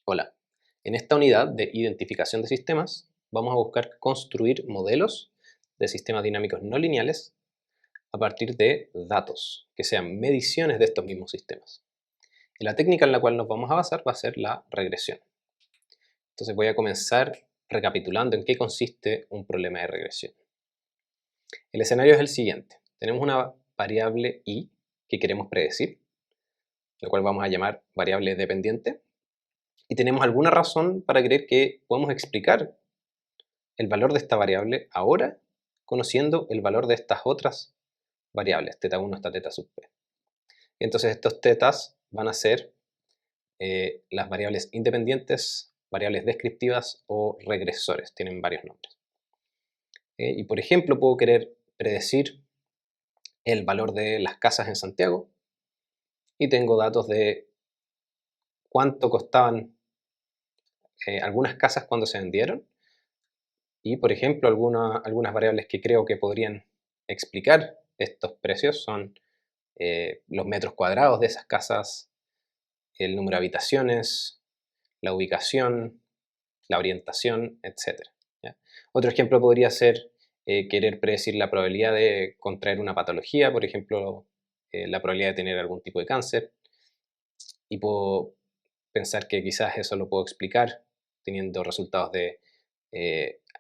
Hola, en esta unidad de identificación de sistemas vamos a buscar construir modelos de sistemas dinámicos no lineales a partir de datos, que sean mediciones de estos mismos sistemas. Y la técnica en la cual nos vamos a basar va a ser la regresión. Entonces voy a comenzar recapitulando en qué consiste un problema de regresión. El escenario es el siguiente. Tenemos una variable i que queremos predecir, la cual vamos a llamar variable dependiente. Y tenemos alguna razón para creer que podemos explicar el valor de esta variable ahora conociendo el valor de estas otras variables, θ1 hasta θ sub p. Entonces estos tetas van a ser las variables independientes, variables descriptivas o regresores, tienen varios nombres. Y por ejemplo puedo querer predecir el valor de las casas en Santiago y tengo datos de cuánto costaban algunas casas cuando se vendieron y por ejemplo algunas variables que creo que podrían explicar estos precios son los metros cuadrados de esas casas, el número de habitaciones, la ubicación, la orientación, etc. ¿Ya? Otro ejemplo podría ser querer predecir la probabilidad de contraer una patología, por ejemplo, la probabilidad de tener algún tipo de cáncer, y puedo pensar que quizás eso lo puedo explicar teniendo resultados de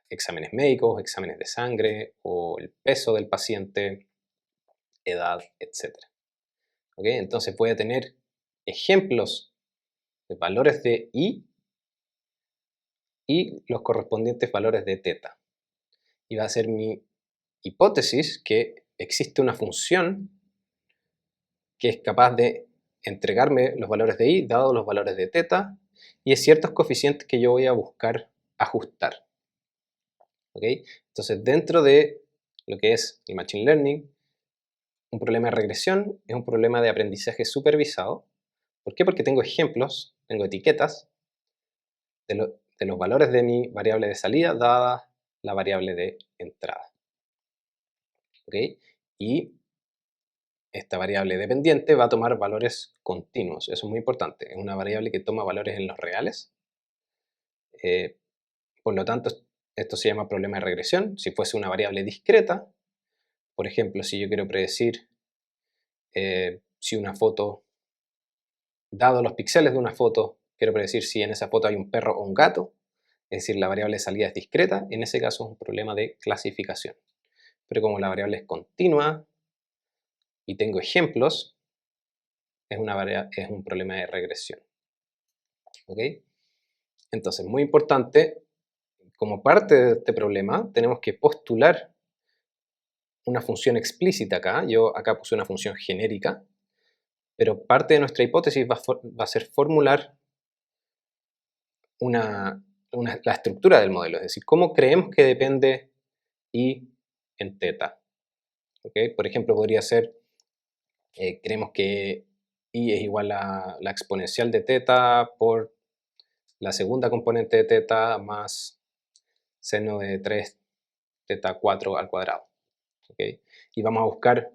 exámenes médicos, exámenes de sangre, o el peso del paciente, edad, etc. ¿Okay? Entonces voy a tener ejemplos de valores de i y los correspondientes valores de θ. Y va a ser mi hipótesis que existe una función que es capaz de entregarme los valores de i dados los valores de θ y es ciertos coeficientes que yo voy a buscar ajustar. ¿Okay? Entonces dentro de lo que es el Machine Learning, un problema de regresión es un problema de aprendizaje supervisado. ¿Por qué? Porque tengo ejemplos, tengo etiquetas de los valores de mi variable de salida dada la variable de entrada. ¿Okay? Y esta variable dependiente va a tomar valores continuos. Eso es muy importante. Es una variable que toma valores en los reales. Por lo tanto, esto se llama problema de regresión. Si fuese una variable discreta, por ejemplo, si yo quiero predecir si una foto, dado los píxeles de una foto, quiero predecir si en esa foto hay un perro o un gato, es decir, la variable de salida es discreta, en ese caso es un problema de clasificación. Pero como la variable es continua y tengo ejemplos, es un problema de regresión. ¿Ok? Entonces, muy importante, como parte de este problema, tenemos que postular una función explícita acá. Yo acá puse una función genérica, pero parte de nuestra hipótesis va a ser formular la estructura del modelo, es decir, cómo creemos que depende i en θ. ¿Okay? Por ejemplo, podría ser, creemos que i es igual a la exponencial de θ por la segunda componente de θ más seno de 3 θ4 al cuadrado. ¿Okay? Y vamos a buscar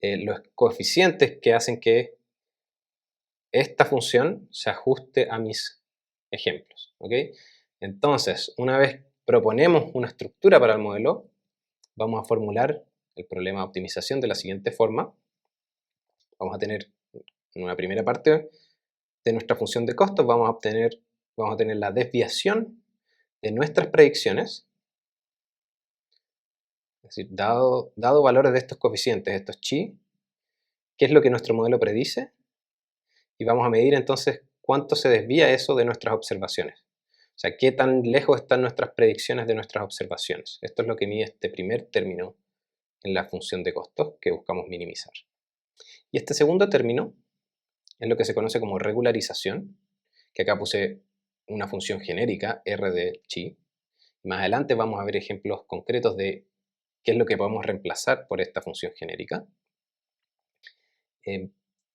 los coeficientes que hacen que esta función se ajuste a mis ejemplos. ¿Okay? Entonces, una vez proponemos una estructura para el modelo, vamos a formular el problema de optimización de la siguiente forma. Vamos a tener en una primera parte de nuestra función de costos, vamos a tener la desviación de nuestras predicciones. Es decir, dado valores de estos coeficientes, estos chi, ¿qué es lo que nuestro modelo predice? Y vamos a medir entonces cuánto se desvía eso de nuestras observaciones. O sea, qué tan lejos están nuestras predicciones de nuestras observaciones. Esto es lo que mide este primer término en la función de costos que buscamos minimizar. Y este segundo término es lo que se conoce como regularización, que acá puse una función genérica, r de chi. Más adelante vamos a ver ejemplos concretos de qué es lo que podemos reemplazar por esta función genérica.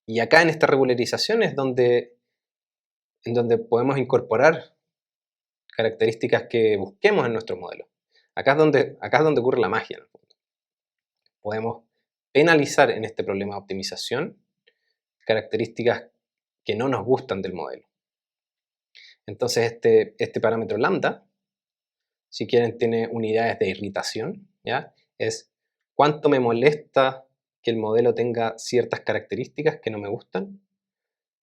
Y acá en esta regularización es en donde podemos incorporar características que busquemos en nuestro modelo. Acá es donde ocurre la magia, en el fondo. Podemos penalizar en este problema de optimización características que no nos gustan del modelo. Entonces este parámetro lambda, si quieren, tiene unidades de irritación, ¿ya? Es cuánto me molesta que el modelo tenga ciertas características que no me gustan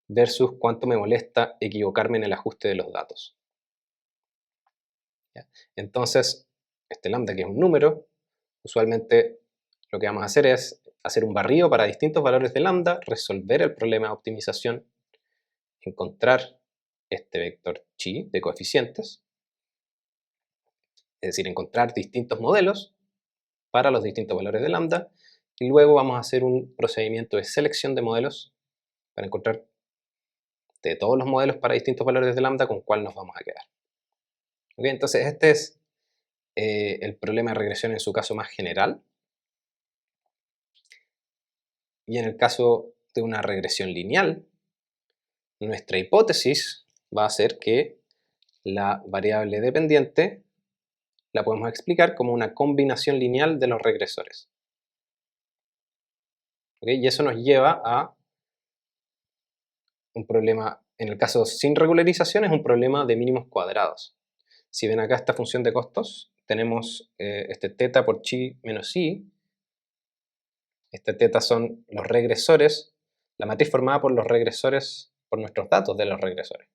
versus cuánto me molesta equivocarme en el ajuste de los datos. ¿Ya? Entonces, este lambda, que es un número, usualmente lo que vamos a hacer es hacer un barrido para distintos valores de lambda, resolver el problema de optimización, encontrar este vector chi de coeficientes, es decir, encontrar distintos modelos para los distintos valores de lambda, y luego vamos a hacer un procedimiento de selección de modelos para encontrar de todos los modelos para distintos valores de lambda con cuál nos vamos a quedar. ¿Okay? Entonces este es el problema de regresión en su caso más general. Y en el caso de una regresión lineal, nuestra hipótesis va a ser que la variable dependiente la podemos explicar como una combinación lineal de los regresores. ¿Okay? Y eso nos lleva a un problema, en el caso sin regularización, es un problema de mínimos cuadrados. Si ven acá esta función de costos, tenemos este teta por chi menos i. Este teta son los regresores, la matriz formada por los regresores, por nuestros datos de los regresores.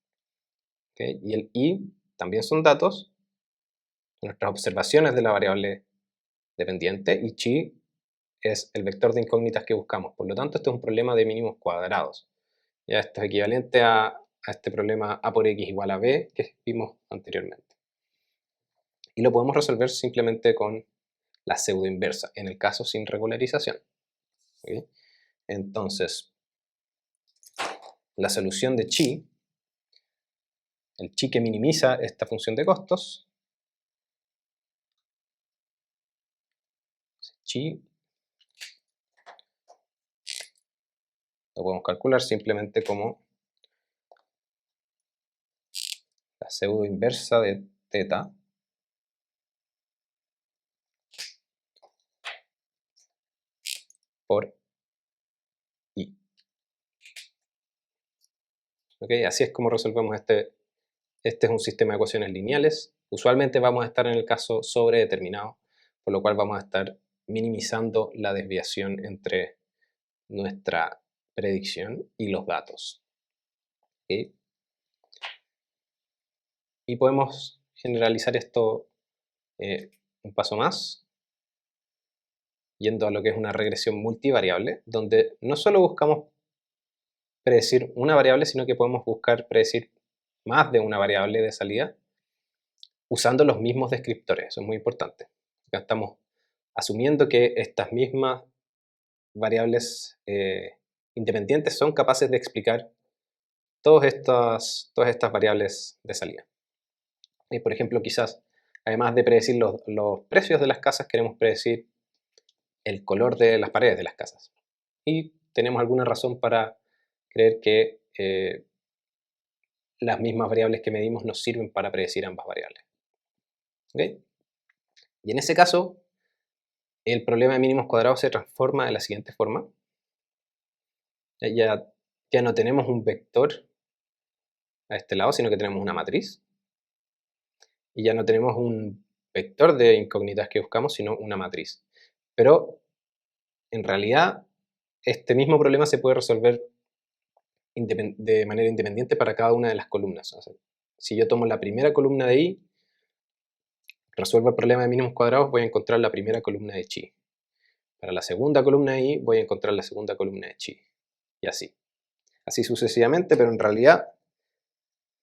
¿Okay? Y el i también son datos, nuestras observaciones de la variable dependiente, y chi es el vector de incógnitas que buscamos. Por lo tanto, este es un problema de mínimos cuadrados. Ya esto es equivalente a este problema a por x igual a b que vimos anteriormente. Y lo podemos resolver simplemente con la pseudoinversa, en el caso sin regularización. ¿Okay? Entonces, la solución de chi, el chi que minimiza esta función de costos, chi lo podemos calcular simplemente como la pseudoinversa de teta por i. ¿Okay? Así es como resolvemos este es un sistema de ecuaciones lineales. Usualmente vamos a estar en el caso sobredeterminado, por lo cual vamos a estar minimizando la desviación entre nuestra predicción y los datos. ¿Okay? Y podemos generalizar esto un paso más, yendo a lo que es una regresión multivariable, donde no solo buscamos predecir una variable, sino que podemos buscar predecir más de una variable de salida usando los mismos descriptores. Eso es muy importante. Acá estamos asumiendo que estas mismas variables independientes son capaces de explicar todas estas variables de salida. Y por ejemplo, quizás, además de predecir los precios de las casas, queremos predecir el color de las paredes de las casas. Y tenemos alguna razón para creer que las mismas variables que medimos nos sirven para predecir ambas variables. ¿Okay? Y en ese caso, el problema de mínimos cuadrados se transforma de la siguiente forma. Ya no tenemos un vector a este lado, sino que tenemos una matriz. Y ya no tenemos un vector de incógnitas que buscamos, sino una matriz. Pero en realidad, este mismo problema se puede resolver de manera independiente para cada una de las columnas. O sea, si yo tomo la primera columna de i, resuelvo el problema de mínimos cuadrados, voy a encontrar la primera columna de chi. Para la segunda columna de i, voy a encontrar la segunda columna de chi. Y así. Así sucesivamente, pero en realidad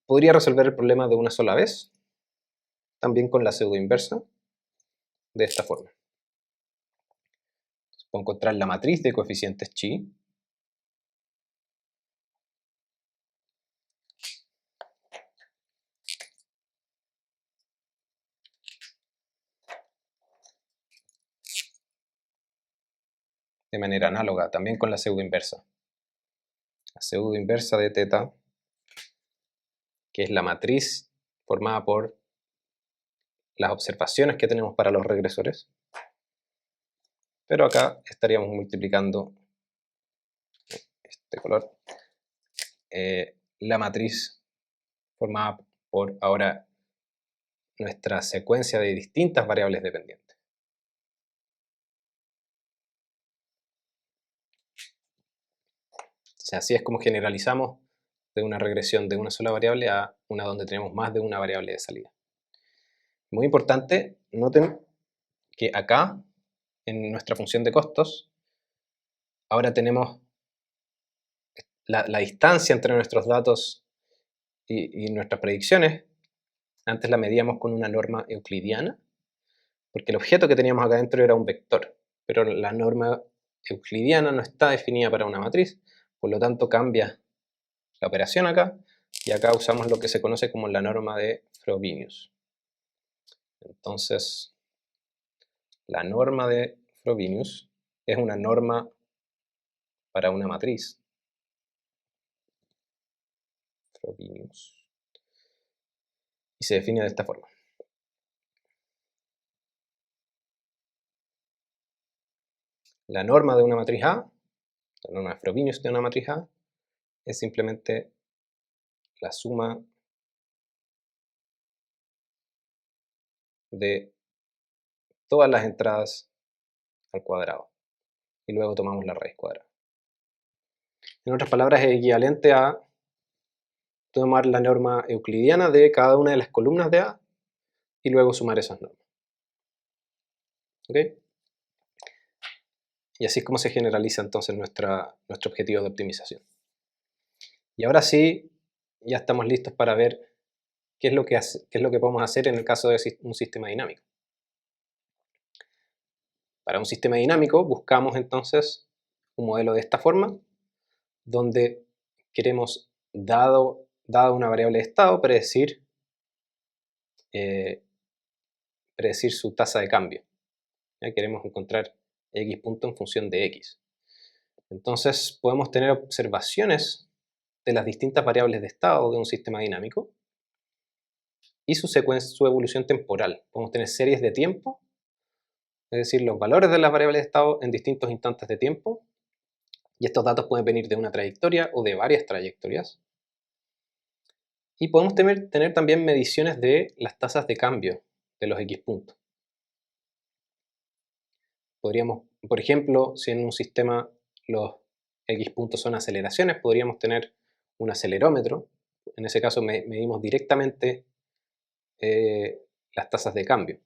podría resolver el problema de una sola vez, también con la pseudoinversa, de esta forma. Entonces, puedo encontrar la matriz de coeficientes chi, de manera análoga, también con la pseudoinversa. La pseudoinversa de teta, que es la matriz formada por las observaciones que tenemos para los regresores, pero acá estaríamos multiplicando este color, la matriz formada por ahora nuestra secuencia de distintas variables dependientes. O sea, así es como generalizamos de una regresión de una sola variable a una donde tenemos más de una variable de salida. Muy importante, noten que acá, en nuestra función de costos, ahora tenemos la distancia entre nuestros datos y nuestras predicciones. Antes la medíamos con una norma euclidiana, porque el objeto que teníamos acá dentro era un vector, pero la norma euclidiana no está definida para una matriz, por lo tanto cambia la operación acá, y acá usamos lo que se conoce como la norma de Frobenius. Entonces, la norma de Frobenius es una norma para una matriz. Frobenius. Y se define de esta forma. La norma de una matriz A, la norma de Frobenius de una matriz A, es simplemente la suma de todas las entradas al cuadrado. Y luego tomamos la raíz cuadrada. En otras palabras, es equivalente a tomar la norma euclidiana de cada una de las columnas de A y luego sumar esas normas. ¿Ok? Y así es como se generaliza entonces nuestro objetivo de optimización. Y ahora sí, ya estamos listos para ver qué es lo que podemos hacer en el caso de un sistema dinámico. Para un sistema dinámico buscamos entonces un modelo de esta forma, donde queremos, dado una variable de estado, predecir su tasa de cambio. ¿Ya? Queremos encontrar x punto en función de x. Entonces podemos tener observaciones de las distintas variables de estado de un sistema dinámico y su evolución temporal. Podemos tener series de tiempo, es decir, los valores de las variables de estado en distintos instantes de tiempo, y estos datos pueden venir de una trayectoria o de varias trayectorias. Y podemos tener también mediciones de las tasas de cambio de los x puntos. Podríamos, por ejemplo, si en un sistema los x puntos son aceleraciones, podríamos tener un acelerómetro. En ese caso medimos directamente las tasas de cambio.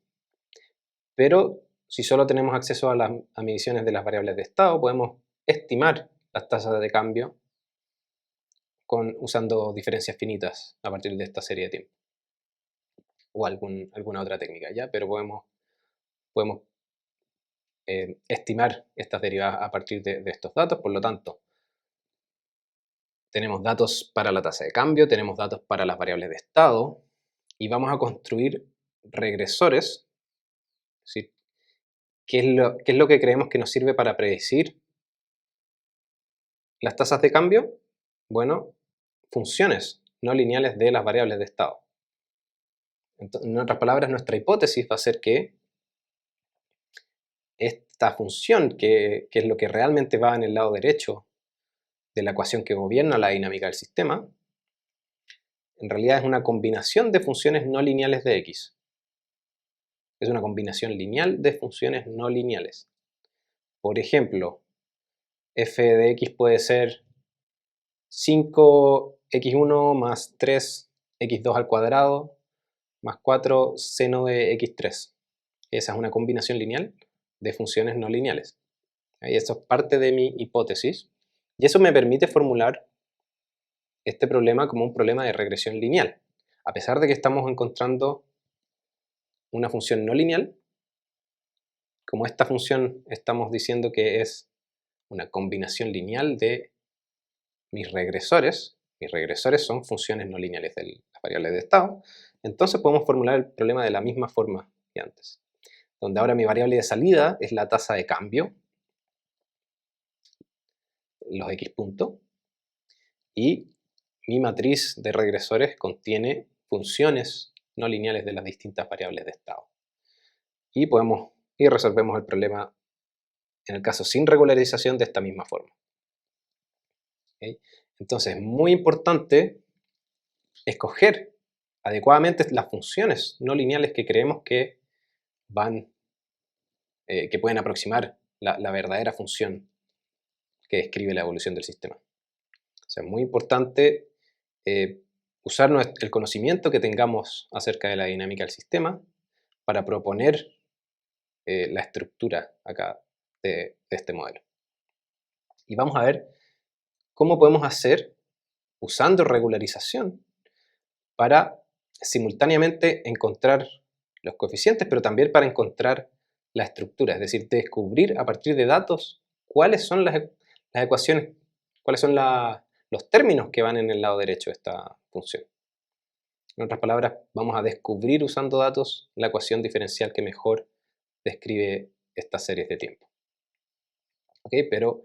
Pero si solo tenemos acceso a mediciones de las variables de estado, podemos estimar las tasas de cambio usando diferencias finitas a partir de esta serie de tiempo. O alguna otra técnica, ¿ya? Pero podemos estimar estas derivadas a partir de estos datos. Por lo tanto, tenemos datos para la tasa de cambio, tenemos datos para las variables de estado, y vamos a construir regresores. ¿Sí? ¿Qué es lo que creemos que nos sirve para predecir las tasas de cambio? Bueno, funciones no lineales de las variables de estado. Entonces, en otras palabras, nuestra hipótesis va a ser que esta función, que es lo que realmente va en el lado derecho de la ecuación que gobierna la dinámica del sistema, en realidad es una combinación de funciones no lineales de x. Es una combinación lineal de funciones no lineales. Por ejemplo, f de x puede ser 5x1 más 3x2 al cuadrado más 4 seno de x3. Esa es una combinación lineal de funciones no lineales. Y eso es parte de mi hipótesis. Y eso me permite formular este problema como un problema de regresión lineal. A pesar de que estamos encontrando una función no lineal, como esta función estamos diciendo que es una combinación lineal de mis regresores son funciones no lineales de las variables de estado, entonces podemos formular el problema de la misma forma que antes, donde ahora mi variable de salida es la tasa de cambio, los x puntos, y mi matriz de regresores contiene funciones no lineales de las distintas variables de estado. Y resolvemos el problema, en el caso sin regularización, de esta misma forma. ¿Okay? Entonces, es muy importante escoger adecuadamente las funciones no lineales que creemos que que pueden aproximar la verdadera función que describe la evolución del sistema. O sea, es muy importante usar el conocimiento que tengamos acerca de la dinámica del sistema para proponer la estructura acá de este modelo. Y vamos a ver cómo podemos hacer, usando regularización, para simultáneamente encontrar los coeficientes, pero también para encontrar la estructura, es decir, descubrir a partir de datos cuáles son las ecuaciones, cuáles son los términos que van en el lado derecho de esta función. En otras palabras, vamos a descubrir usando datos la ecuación diferencial que mejor describe estas series de tiempo. ¿Ok? Pero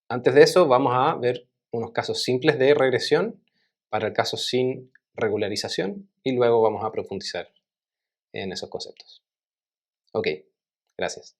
antes de eso vamos a ver unos casos simples de regresión para el caso sin regularización y luego vamos a profundizar en esos conceptos. Ok, gracias.